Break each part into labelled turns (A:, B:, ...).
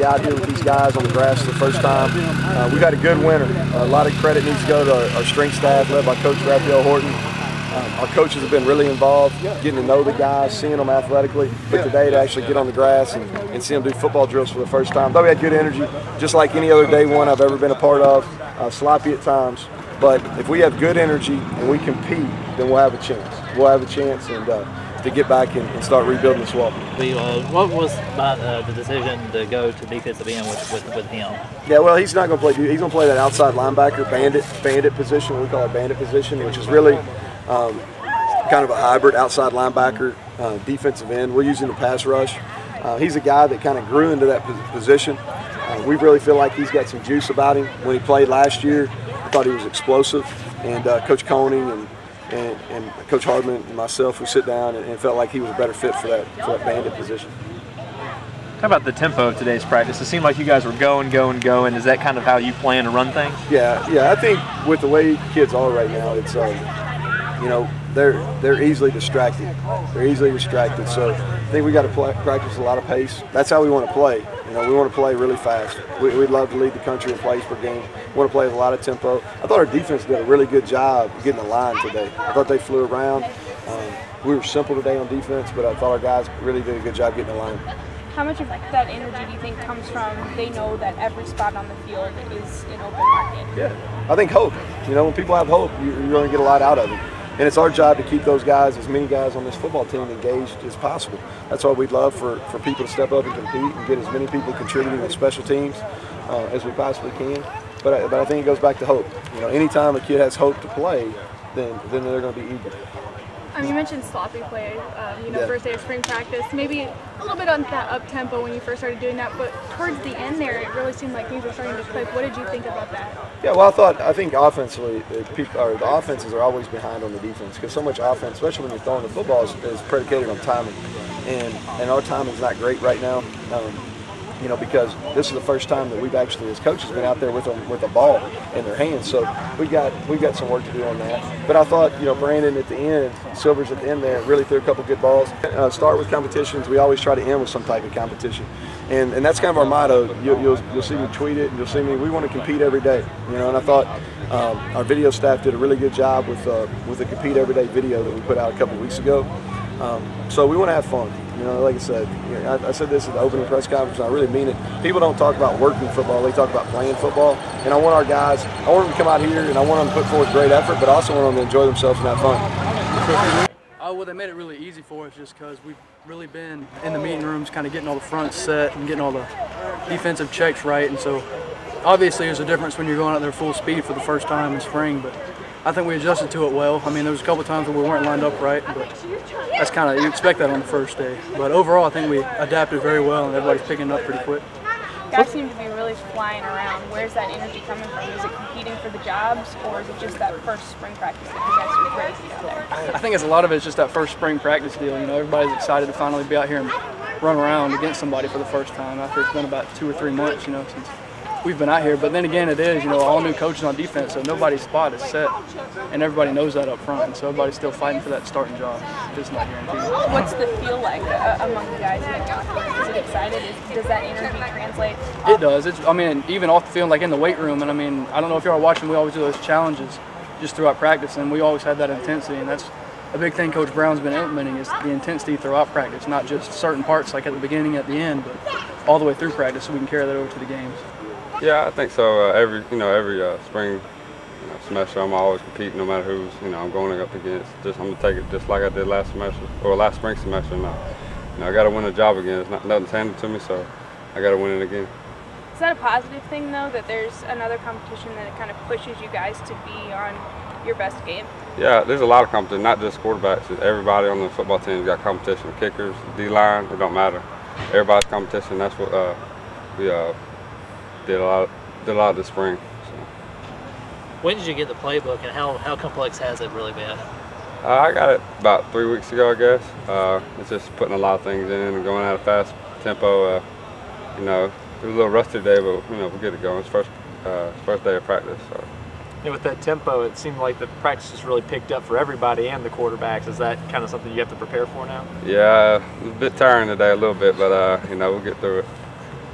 A: out here with these guys on the grass for the first time. We've had a good winter. A lot of credit needs to go to our strength staff led by Coach Raphael Horton. Our coaches have been really involved, getting to know the guys, seeing them athletically. But today to actually get on the grass and see them do football drills for the first time. Thought we had good energy, just like any other day one I've ever been a part of. Sloppy at times. But if we have good energy and we compete, then we'll have a chance. We'll have a chance to get back and start rebuilding this wall.
B: What was about the decision to go to defensive end with him?
A: Yeah, well, he's not going to play. He's going to play that outside linebacker bandit position. We call it bandit position, which is really kind of a hybrid outside linebacker, defensive end. We're using the pass rush. He's a guy that kind of grew into that position. We really feel like he's got some juice about him. When he played last year, I thought he was explosive, and Coach Koning and Coach Hardman and myself, we sit down and felt like he was a better fit for that bandit position.
C: How about the tempo of today's practice? It seemed like you guys were going. Is that kind of how you plan to run things?
A: Yeah. I think with the way kids are right now, it's they're easily distracted. They're easily distracted. So I think we got to practice a lot of pace. That's how we want to play. We want to play really fast. We'd love to lead the country in plays per game. We want to play with a lot of tempo. I thought our defense did a really good job getting the line today. I thought they flew around. We were simple today on defense, but I thought our guys really did a good job getting the line.
D: How much of that energy do you think comes from they know that every spot on the field is an open market?
A: Yeah, I think hope. When people have hope, you're going to get a lot out of it. And it's our job to keep those guys, as many guys on this football team, engaged as possible. That's why we'd love for people to step up and compete and get as many people contributing on special teams as we possibly can. But I think it goes back to hope. Anytime a kid has hope to play, then they're going to be eager.
D: You mentioned sloppy play, first day of spring practice. Maybe a little bit on that up-tempo when you first started doing that, but towards the end there, it really seemed like things were starting to click. What did you think about that? Yeah, well, I think offensively, the offenses are always behind on the defense because so much offense, especially when you're throwing the football, is predicated on timing. And our timing's not great right now. Because this is the first time that we've actually, as coaches, been out there with a ball in their hands. So we've got some work to do on that. But I thought, Brandon at the end, Silvers at the end there, really threw a couple good balls. Start with competitions. We always try to end with some type of competition, and that's kind of our motto. You'll see me tweet it, and you'll see me. We want to compete every day, And I thought our video staff did a really good job with the Compete Every Day video that we put out a couple weeks ago. So we want to have fun. Like I said, I said this at the opening press conference, and I really mean it. People don't talk about working football, they talk about playing football. And I want our guys, I want them to come out here and I want them to put forth great effort, but I also want them to enjoy themselves and have fun.
E: Well, they made it really easy for us just because we've really been in the meeting rooms kind of getting all the fronts set and getting all the defensive checks right. And so obviously there's a difference when you're going out there full speed for the first time in spring, but I think we adjusted to it well. There was a couple of times where we weren't lined up right, but that's kind of, you expect that on the first day. But overall, I think we adapted very well, and everybody's picking it up pretty quick.
D: Guys seem to be really flying around. Where's that energy coming from? Is it competing for the jobs, or is it just that first spring practice that you guys are crazy out there?
E: I think a lot of it's just that first spring practice deal. Everybody's excited to finally be out here and run around against somebody for the first time after it's been about 2 or 3 months, since we've been out here. But then again, it is, all new coaches on defense, so nobody's spot is set, and everybody knows that up front, and so everybody's still fighting for that starting job. It's not guaranteed.
D: What's the feel like among the guys in the locker room? Is it excited? Does that energy translate?
E: It does. Even off the field, like in the weight room, and I don't know if y'all are watching, we always do those challenges just throughout practice, and we always have that intensity, and that's a big thing Coach Brown's been implementing is the intensity throughout practice, not just certain parts like at the beginning, at the end, but all the way through practice, so we can carry that over to the games.
F: Yeah, I think so. Every spring semester, I'm always competing, no matter who's I'm going up against. I'm gonna take it just like I did last semester or last spring semester. And I got to win a job again. It's nothing's handed to me, so I got to win it again.
D: Is that a positive thing though, that there's another competition that it kind of pushes you guys to be on your best game?
F: Yeah, there's a lot of competition, not just quarterbacks. Everybody on the football team's got competition. Kickers, D-line, it don't matter. Everybody's competition. That's what we did a lot this spring. So.
B: When did you get the playbook, and how complex has it really been?
F: I got it about 3 weeks ago, I guess. It's just putting a lot of things in and going at a fast tempo. It was a little rusty today, but we'll get it going. It's first day of practice. So.
C: And with that tempo, it seemed like the practice has really picked up for everybody and the quarterbacks. Is that kind of something you have to prepare for now?
F: Yeah, it was a bit tiring today, a little bit, but we'll get through it.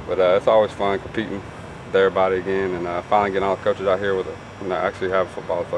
F: But it's always fun competing with everybody again, and finally getting all the coaches out here with actually have a football.